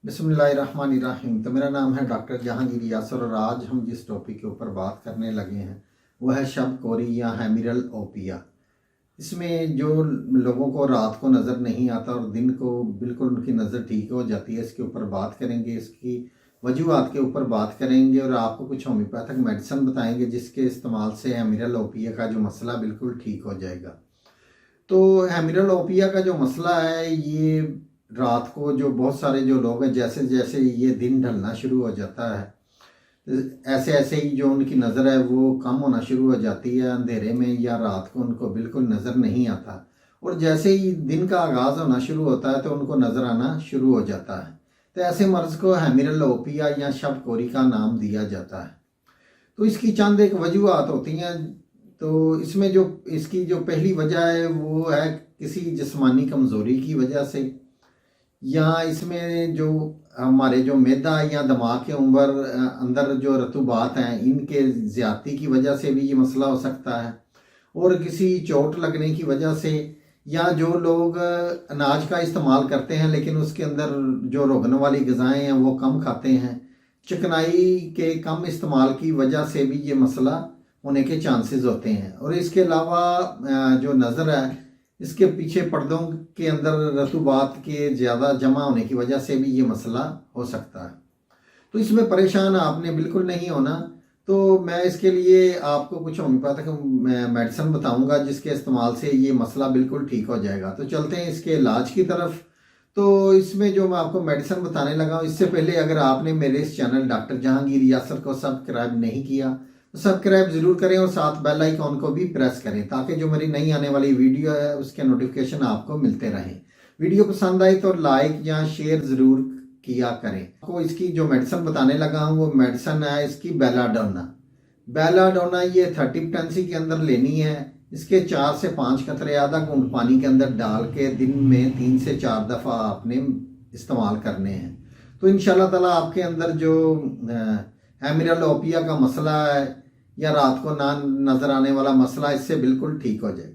बिस्मिल्लाहिर्रहमानिर्रहीम। तो मेरा नाम है डॉक्टर जहांगीर यासर और आज हम जिस टॉपिक के ऊपर बात करने लगे हैं वो है शब कोरी या हेमिरल ओपिया। इसमें जो लोगों को रात को नज़र नहीं आता और दिन को बिल्कुल उनकी नज़र ठीक हो जाती है, इसके ऊपर बात करेंगे, इसकी वजूहात के ऊपर बात करेंगे और आपको कुछ होम्योपैथिक मेडिसिन बताएंगे जिसके इस्तेमाल से हेमिरल ओपिया का जो मसला बिल्कुल ठीक हो जाएगा। तो हेमिरल ओपिया का जो मसला है, ये रात को जो बहुत सारे जो लोग हैं, जैसे जैसे ये दिन ढलना शुरू हो जाता है ऐसे ऐसे ही जो उनकी नज़र है वो कम होना शुरू हो जाती है अंधेरे में, या रात को उनको बिल्कुल नज़र नहीं आता। और जैसे ही दिन का आगाज़ होना शुरू होता है तो उनको नज़र आना शुरू हो जाता है। तो ऐसे मर्ज़ को हेमिरल ओपिया या शब कोरी का नाम दिया जाता है। तो इसकी चंद एक वजूहात होती हैं। तो इसमें जो इसकी जो पहली वजह है वो है किसी जिस्मानी कमज़ोरी की वजह से, या इसमें जो हमारे जो मैदा या दिमाग के अंदर जो रतूबात हैं इनके ज़्यादती की वजह से भी ये मसला हो सकता है, और किसी चोट लगने की वजह से, या जो लोग अनाज का इस्तेमाल करते हैं लेकिन उसके अंदर जो रोगन वाली ग़िज़ाएँ हैं वो कम खाते हैं, चिकनाई के कम इस्तेमाल की वजह से भी ये मसला होने के चांसेस होते हैं। और इसके अलावा जो नज़र है इसके पीछे पर्दों के अंदर रतूबात के ज़्यादा जमा होने की वजह से भी ये मसला हो सकता है। तो इसमें परेशान आपने बिल्कुल नहीं होना। तो मैं इसके लिए आपको कुछ होम्योपैथिक मेडिसिन बताऊंगा जिसके इस्तेमाल से ये मसला बिल्कुल ठीक हो जाएगा। तो चलते हैं इसके इलाज की तरफ। तो इसमें जो मैं आपको मेडिसिन बताने लगा हूँ, इससे पहले अगर आपने मेरे इस चैनल डॉक्टर जहांगीर यासर को सब्सक्राइब नहीं किया तो सब्सक्राइब ज़रूर करें और साथ बेल आइकॉन को भी प्रेस करें ताकि जो मेरी नई आने वाली वीडियो है उसके नोटिफिकेशन आपको मिलते रहें। वीडियो पसंद आई तो लाइक या शेयर ज़रूर किया करें। आपको इसकी जो मेडिसिन बताने लगा हूँ वो मेडिसिन है इसकी बेलाडोना। बेलाडोना ये 30 टेंसी के अंदर लेनी है। इसके 4 से 5 कतरे आधा घूंट पानी के अंदर डाल के दिन में 3 से 4 दफ़ा आपने इस्तेमाल करने हैं। तो इंशाल्लाह ताला आपके अंदर जो हेमिरल ओपिया का मसला है या रात को ना नज़र आने वाला मसला, इससे बिल्कुल ठीक हो जाए।